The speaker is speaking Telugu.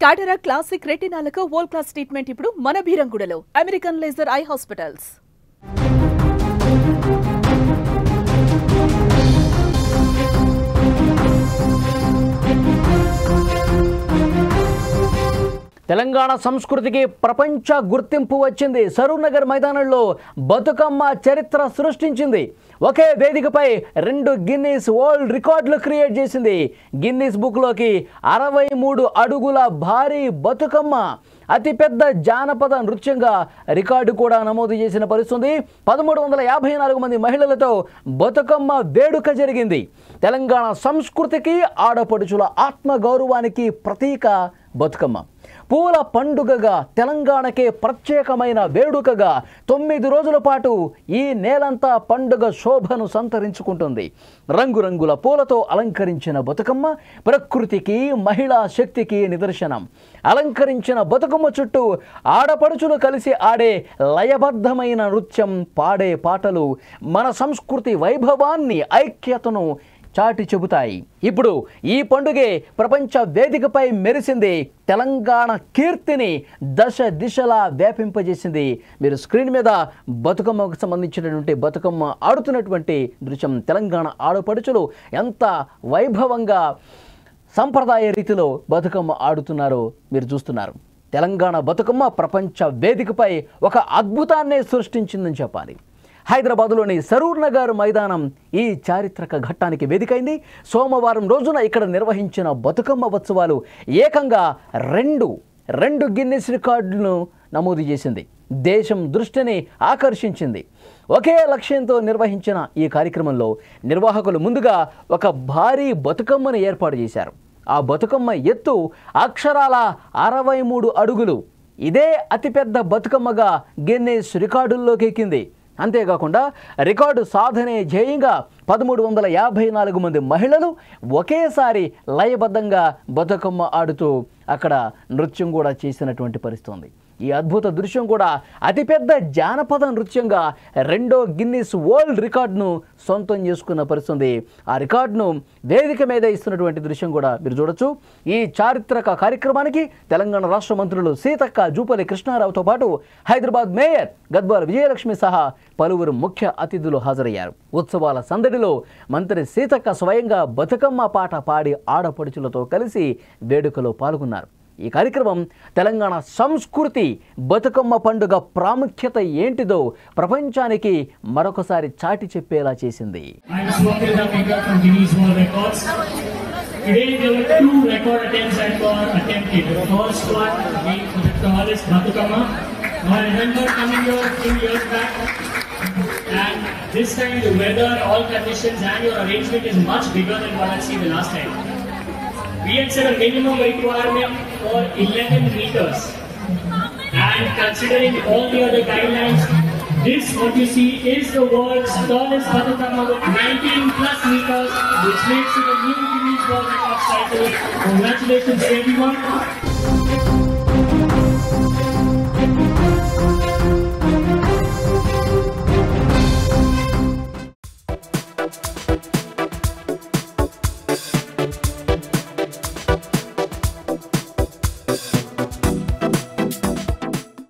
కాటరాక్ట్ క్లాసిక్ రెటినాలకు వరల్డ్ క్లాస్ ట్రీట్మెంట్ ఇప్పుడు మన బీరంగూడలో American laser eye hospitals. Telangana సంస్కృతికి ప్రపంచ గుర్తింపు వచ్చింది. సరూర్ నగర్ మైదానంలో బతుకమ్మ చరిత్ర సృష్టించింది. ఒకే వేదికపై 2 గిన్నీస్ వరల్డ్ రికార్డులు క్రియేట్ చేసింది. గిన్నీస్ బుక్లోకి 63 అడుగుల భారీ బతుకమ్మ అతిపెద్ద జానపద నృత్యంగా రికార్డు కూడా నమోదు చేసిన పరిస్థితి. 1354 మంది మహిళలతో బతుకమ్మ వేడుక జరిగింది. తెలంగాణ సంస్కృతికి ఆడపడుచుల ఆత్మగౌరవానికి ప్రతీక బతుకమ్మ. పూల పండుగగా తెలంగాణకే ప్రత్యేకమైన వేడుకగా 9 రోజుల పాటు ఈ నేలంతా పండుగ శోభను సంతరించుకుంటుంది. రంగురంగుల పూలతో అలంకరించిన బతుకమ్మ ప్రకృతికి మహిళా శక్తికి నిదర్శనం. అలంకరించిన బతుకమ్మ చుట్టూ ఆడపడుచులు కలిసి ఆడే లయబద్ధమైన నృత్యం, పాడే పాటలు మన సంస్కృతి వైభవాన్ని, ఐక్యతను చాటి చెబుతాయి. ఇప్పుడు ఈ పండుగే ప్రపంచ వేదికపై మెరిసింది. తెలంగాణ కీర్తిని దశ దిశలా వ్యాపింపజేసింది. మీరు స్క్రీన్ మీద బతుకమ్మకు సంబంధించినటువంటి బతుకమ్మ ఆడుతున్నటువంటి దృశ్యం. తెలంగాణ ఆడపడుచులు ఎంత వైభవంగా సంప్రదాయ రీతిలో బతుకమ్మ ఆడుతున్నారో మీరు చూస్తున్నారు. తెలంగాణ బతుకమ్మ ప్రపంచ వేదికపై ఒక అద్భుతాన్నే సృష్టించిందని చెప్పాలి. హైదరాబాదులోని సరూర్ నగర్ మైదానం ఈ చారిత్రక ఘట్టానికి వేదికైంది. సోమవారం రోజున ఇక్కడ నిర్వహించిన బతుకమ్మ ఉత్సవాలు ఏకంగా రెండు గిన్నెస్ రికార్డులను నమోదు చేసింది. దేశం దృష్టిని ఆకర్షించింది. ఒకే లక్ష్యంతో నిర్వహించిన ఈ కార్యక్రమంలో నిర్వాహకులు ముందుగా ఒక భారీ బతుకమ్మను ఏర్పాటు చేశారు. ఆ బతుకమ్మ ఎత్తు అక్షరాల 63 అడుగులు. ఇదే అతిపెద్ద బతుకమ్మగా గిన్నెస్ రికార్డుల్లోకి ఎక్కింది. అంతేకాకుండా రికార్డు సాధనే ధ్యేయంగా 1354 మంది మహిళలు ఒకేసారి లయబద్ధంగా బతుకమ్మ ఆడుతూ అక్కడ నృత్యం కూడా చేసినటువంటి పరిస్థితి. ఈ అద్భుత దృశ్యం కూడా అతిపెద్ద జానపద నృత్యంగా 2వ గిన్నీస్ వరల్డ్ రికార్డును సొంతం చేసుకున్న పరిస్థితి. ఆ రికార్డును వేదిక మీద ఇస్తున్నటువంటి దృశ్యం కూడా మీరు చూడొచ్చు. ఈ చారిత్రక కార్యక్రమానికి తెలంగాణ రాష్ట్ర మంత్రులు సీతక్క, జూపల్లి కృష్ణారావుతో పాటు హైదరాబాద్ మేయర్ గద్వాల విజయలక్ష్మి సహా పలువురు ముఖ్య అతిథులు హాజరయ్యారు. ఉత్సవాల సందడిలో మంత్రి సీతక్క స్వయంగా బతుకమ్మ పాట పాడి ఆడపడుచులతో కలిసి వేడుకలో పాల్గొన్నారు. ఈ కార్యక్రమం తెలంగాణ సంస్కృతి, బతుకమ్మ పండుగ ప్రాముఖ్యత ఏంటిదో ప్రపంచానికి మరొకసారి చాటి చెప్పేలా చేసింది. Today there were 2 record attempts that were attempted. The first one being for the tallest Batukama. Now I remember coming here a few years back, and this time the weather, all conditions and your arrangement is much bigger than what I've seen the last time. We had set a minimum requirement for 11 meters, and considering all the other guidelines, this what you see is the world's tallest Batukama with 19 plus meters, which makes it a new Guinness World Record cycle. Congratulations to everyone.